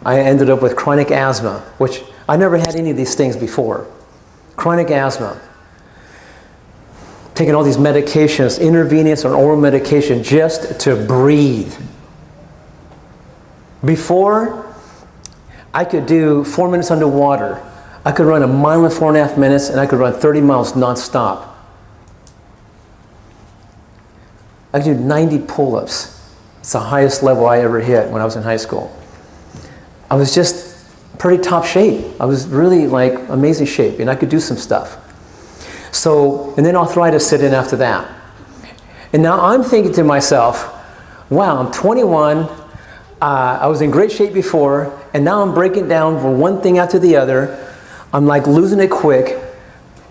I ended up with chronic asthma, which I never had any of these things before. Chronic asthma. Taking all these medications, intravenous or oral medication, just to breathe. Before, I could do 4 minutes underwater. I could run 1 mile in 4.5 minutes, and I could run 30 miles nonstop. I could do 90 pull-ups. It's the highest level I ever hit when I was in high school. I was just pretty top shape. I was really like amazing shape, and I could do some stuff. So, and then arthritis set in after that. And now I'm thinking to myself, wow, I'm 21, I was in great shape before, and now I'm breaking down from one thing after the other. I'm like losing it quick,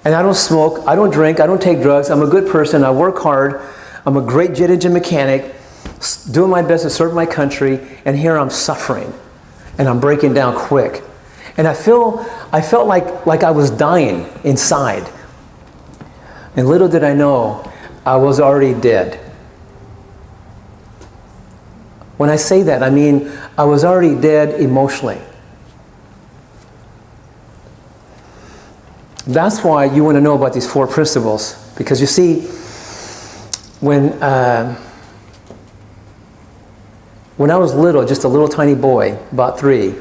and I don't smoke, I don't drink, I don't take drugs, I'm a good person, I work hard, I'm a great jet engine mechanic, doing my best to serve my country, and here I'm suffering, and I'm breaking down quick. And I felt like I was dying inside. And little did I know, I was already dead. When I say that, I mean I was already dead emotionally. That's why you want to know about these 4 principles. Because you see, when I was little, just a little tiny boy, about 3,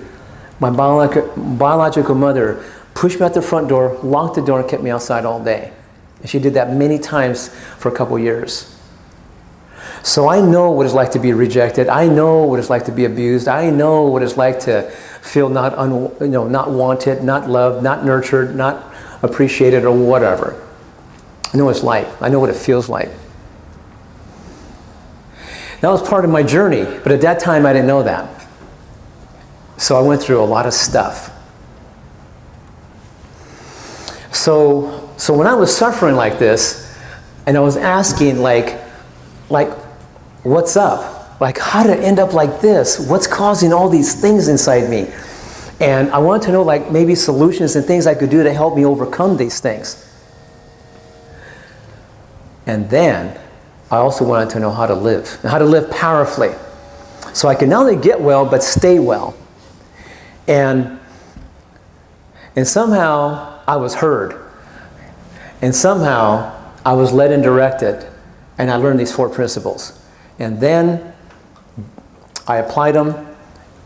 my biological mother pushed me out the front door, locked the door, and kept me outside all day. And she did that many times for a couple years. So I know what it's like to be rejected. I know what it's like to be abused. I know what it's like to feel not wanted, not loved, not nurtured, not appreciated, or whatever. I know what it's like. I know what it feels like. That was part of my journey, but at that time I didn't know that. So I went through a lot of stuff. So when I was suffering like this, and I was asking like, what's up? Like, how did it end up like this? What's causing all these things inside me? And I wanted to know, like, maybe solutions and things I could do to help me overcome these things. And then I also wanted to know how to live, and how to live powerfully. So I could not only get well, but stay well. And somehow I was heard. And somehow I was led and directed. And I learned these 4 principles. And then I applied them,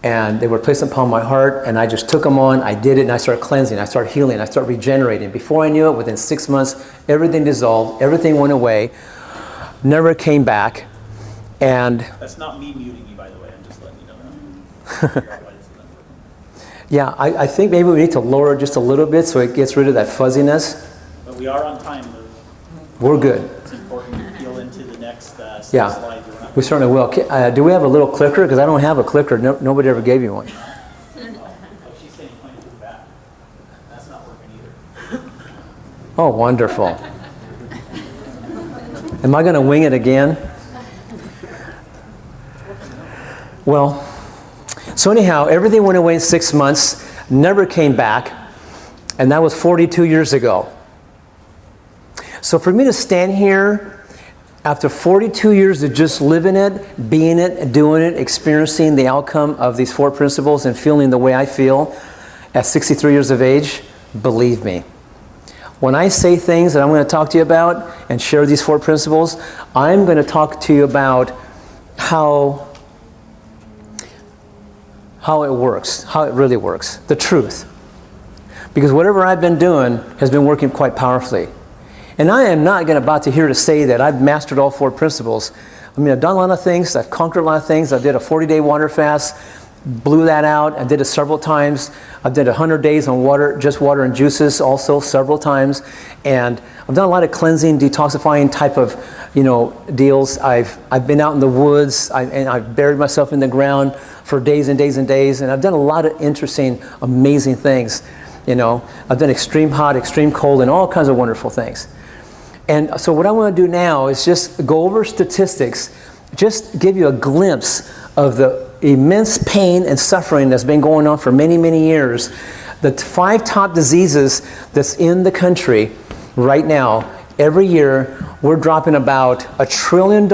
and they were placed upon my heart, and I just took them on, I did it, and I started cleansing, I started healing, I started regenerating. Before I knew it, within 6 months, everything dissolved, everything went away, never came back, and... That's not me muting you, by the way, I'm just letting you know that. Yeah, I think maybe we need to lower it just a little bit so it gets rid of that fuzziness. But we are on time, Lou. We're good. It's important to feel roll into the next set Yeah. of slides. We're not- We certainly will. Do we have a little clicker? Because I don't have a clicker. Nobody ever gave you one. Oh, she's saying point to the back. That's not working either. Oh, wonderful. Am I going to wing it again? Well, so anyhow, everything went away in 6 months, never came back, and that was 42 years ago. So for me to stand here after 42 years of just living it, being it, doing it, experiencing the outcome of these 4 principles and feeling the way I feel at 63 years of age, believe me. When I say things that I'm going to talk to you about and share these 4 principles, I'm going to talk to you about how it works, how it really works, the truth. Because whatever I've been doing has been working quite powerfully. And I am not about to hear to say that I've mastered all 4 principles. I mean, I've done a lot of things, I've conquered a lot of things. I did a 40-day water fast, blew that out. I did it several times. I did 100 days on water, just water and juices also several times. And I've done a lot of cleansing, detoxifying type of, deals. I've been out in the woods, and I've buried myself in the ground for days and days and days. And I've done a lot of interesting, amazing things. I've done extreme hot, extreme cold, and all kinds of wonderful things. And so what I want to do now is just go over statistics, just give you a glimpse of the immense pain and suffering that's been going on for many, many years. The 5 top diseases that's in the country right now, every year, we're dropping about $1 trillion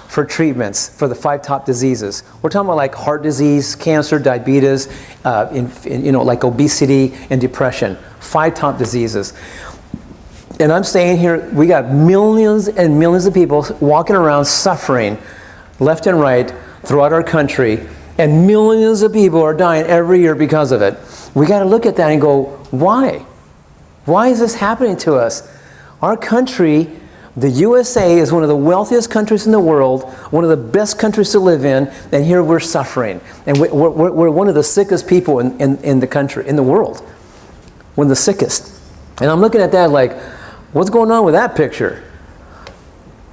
for treatments for the 5 top diseases. We're talking about like heart disease, cancer, diabetes, like obesity and depression. 5 top diseases. And I'm saying here, we got millions and millions of people walking around suffering left and right throughout our country, and millions of people are dying every year because of it. We got to look at that and go, why? Why is this happening to us? Our country, the USA, is one of the wealthiest countries in the world, one of the best countries to live in, and here we're suffering. And we're one of the sickest people in the country, in the world. One of the sickest. And I'm looking at that like, what's going on with that picture?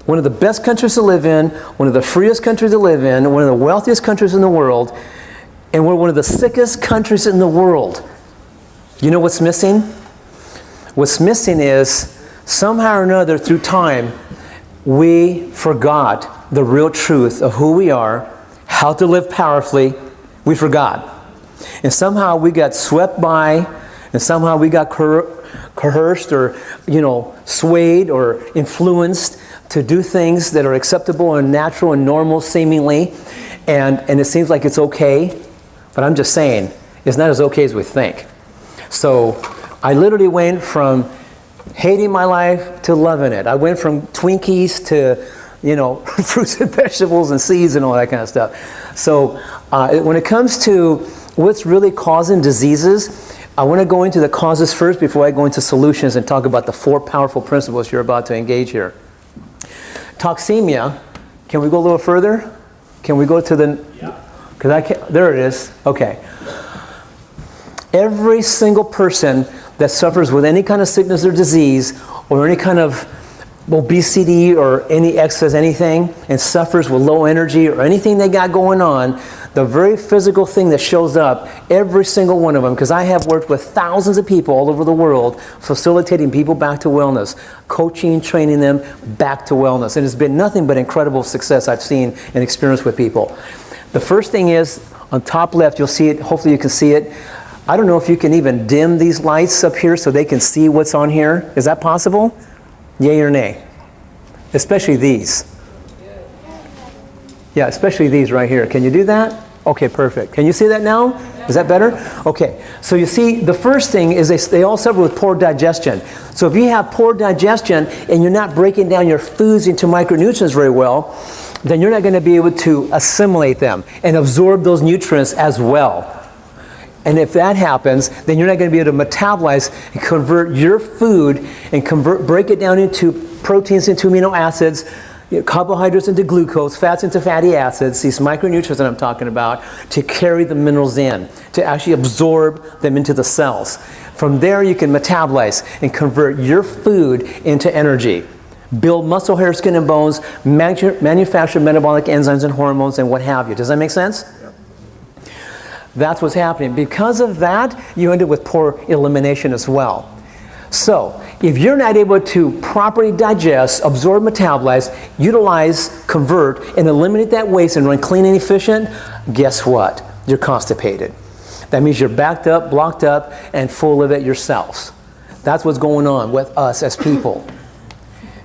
One of the best countries to live in, one of the freest countries to live in, one of the wealthiest countries in the world, and we're one of the sickest countries in the world. You know what's missing? What's missing is, somehow or another through time, we forgot the real truth of who we are, how to live powerfully. We forgot. And somehow we got swept by, and somehow we got coerced or, swayed or influenced to do things that are acceptable and natural and normal seemingly, and it seems like it's okay, but I'm just saying, it's not as okay as we think. So I literally went from hating my life to loving it. I went from Twinkies to, fruits and vegetables and seeds and all that kind of stuff. So when it comes to what's really causing diseases, I want to go into the causes first before I go into solutions and talk about the 4 powerful principles you're about to engage here. Toxemia, can we go a little further? Can we go to the... Yeah. Because I can't, there it is. Okay. Every single person that suffers with any kind of sickness or disease or any kind of obesity or any excess anything and suffers with low energy or anything they got going on, the very physical thing that shows up, every single one of them, because I have worked with thousands of people all over the world, facilitating people back to wellness, coaching, training them back to wellness. And it's been nothing but incredible success I've seen and experienced with people. The first thing is, on top left, you'll see it, hopefully you can see it. I don't know if you can even dim these lights up here so they can see what's on here. Is that possible? Yay or nay? Especially these. Yeah, especially these right here. Can you do that? Okay, perfect. Can you see that now? Is that better? Okay, so you see, the first thing is they all suffer with poor digestion. So if you have poor digestion and you're not breaking down your foods into micronutrients very well, then you're not going to be able to assimilate them and absorb those nutrients as well. And if that happens, then you're not going to be able to metabolize and convert your food and break it down into proteins into amino acids, carbohydrates into glucose, fats into fatty acids, these micronutrients that I'm talking about, to carry the minerals in, to actually absorb them into the cells. From there you can metabolize and convert your food into energy. build muscle, hair, skin, and bones, manufacture metabolic enzymes and hormones, and what have you. Does that make sense? Yep. That's what's happening. Because of that, you end up with poor elimination as well. So, if you're not able to properly digest, absorb, metabolize, utilize, convert, and eliminate that waste and run clean and efficient, guess what? You're constipated. That means you're backed up, blocked up, and full of it yourselves. That's what's going on with us as people.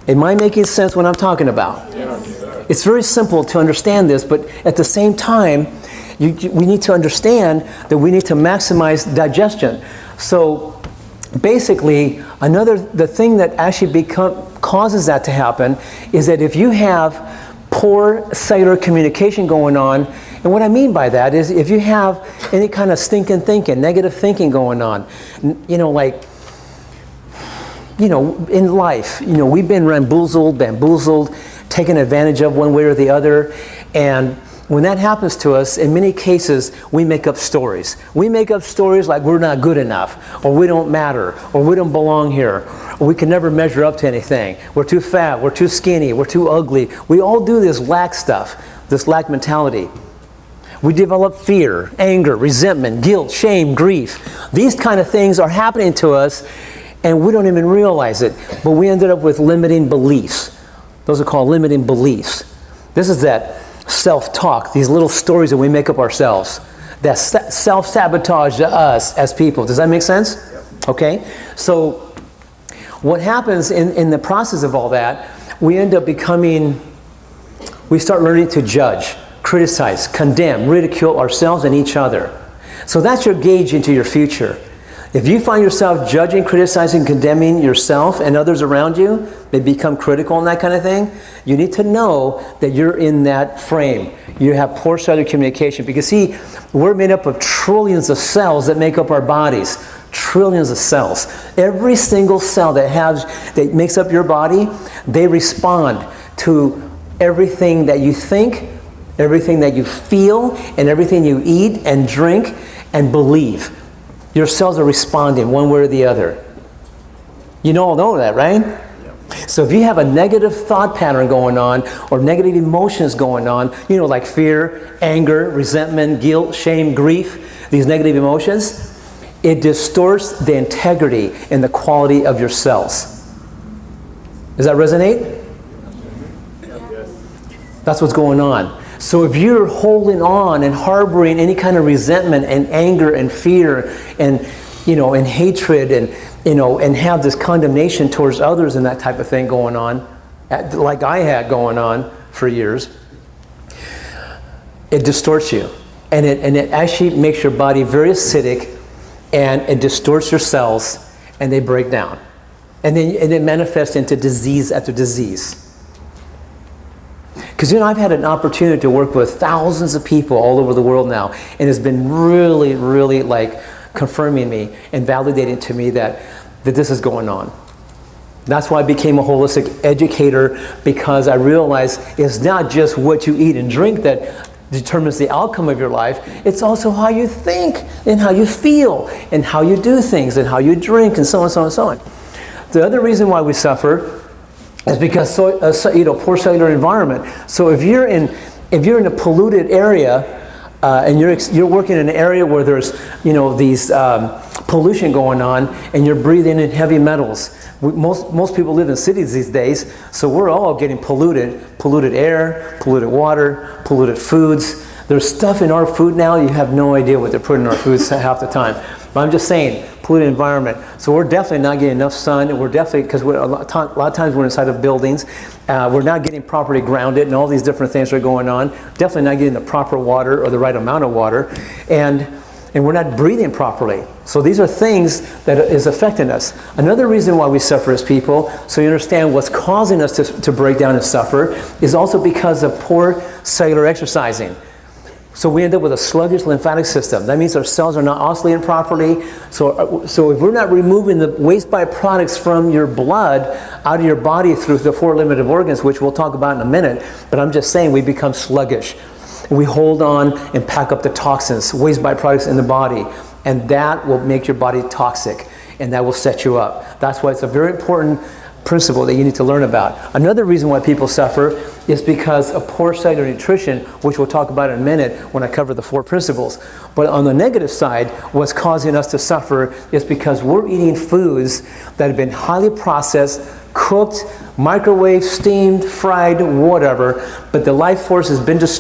Am I making sense what I'm talking about? Yes. It's very simple to understand this, but at the same time, we need to understand that we need to maximize digestion. So basically, the thing that actually causes that to happen is that if you have poor cellular communication going on, and what I mean by that is if you have any kind of stinking thinking, negative thinking going on, in life, we've been bamboozled, taken advantage of one way or the other, and when that happens to us, in many cases, we make up stories. We make up stories like we're not good enough, or we don't matter, or we don't belong here, or we can never measure up to anything. We're too fat, we're too skinny, we're too ugly. We all do this lack stuff, this lack mentality. We develop fear, anger, resentment, guilt, shame, grief. These kind of things are happening to us, and we don't even realize it, but we ended up with limiting beliefs. Those are called limiting beliefs. This is that self-talk, these little stories that we make up ourselves, that self-sabotage to us as people. Does that make sense? Yep. Okay? So what happens in the process of all that, we start learning to judge, criticize, condemn, ridicule ourselves and each other. So that's your gauge into your future. If you find yourself judging, criticizing, condemning yourself and others around you, they become critical and that kind of thing, you need to know that you're in that frame. You have poor cellular communication. Because see, we're made up of trillions of cells that make up our bodies. Trillions of cells. Every single cell that makes up your body, they respond to everything that you think, everything that you feel, and everything you eat and drink and believe. Your cells are responding one way or the other. You all know that, right? Yep. So if you have a negative thought pattern going on or negative emotions going on, like fear, anger, resentment, guilt, shame, grief, these negative emotions, it distorts the integrity and the quality of your cells. Does that resonate? Yes. That's what's going on. So if you're holding on and harboring any kind of resentment and anger and fear and and hatred and have this condemnation towards others and that type of thing going on, like I had going on for years, it distorts you, and it actually makes your body very acidic, and it distorts your cells, and they break down, and it manifests into disease after disease. Because I've had an opportunity to work with thousands of people all over the world now, and it's been really, really confirming me and validating to me that this is going on. That's why I became a holistic educator, because I realized it's not just what you eat and drink that determines the outcome of your life. It's also how you think and how you feel and how you do things and how you drink and so on, so on, so on. The other reason why we suffer is because poor cellular environment. So if you're in a polluted area and you're working in an area where there's these pollution going on, and you're breathing in heavy metals. Most people live in cities these days, so we're all getting polluted air, polluted water, polluted foods. There's stuff in our food now, you have no idea what they're putting in our foods half the time. But I'm just saying, polluted environment. So we're definitely not getting enough sun, and we're definitely, because a lot of times we're inside of buildings, we're not getting properly grounded, and all these different things are going on. Definitely not getting the proper water or the right amount of water, and we're not breathing properly. So these are things that is affecting us. Another reason why we suffer as people, so you understand what's causing us to break down and suffer, is also because of poor cellular exercising. So we end up with a sluggish lymphatic system. That means our cells are not oscillating properly. So if we're not removing the waste byproducts from your blood out of your body through the 4 limited organs, which we'll talk about in a minute, but I'm just saying we become sluggish. We hold on and pack up the toxins, waste byproducts in the body, and that will make your body toxic, and that will set you up. That's why it's a very important principle that you need to learn about. Another reason why people suffer is because of poor cellular nutrition, which we'll talk about in a minute when I cover the 4 principles. But on the negative side, what's causing us to suffer is because we're eating foods that have been highly processed, cooked, microwaved, steamed, fried, whatever, but the life force has been destroyed.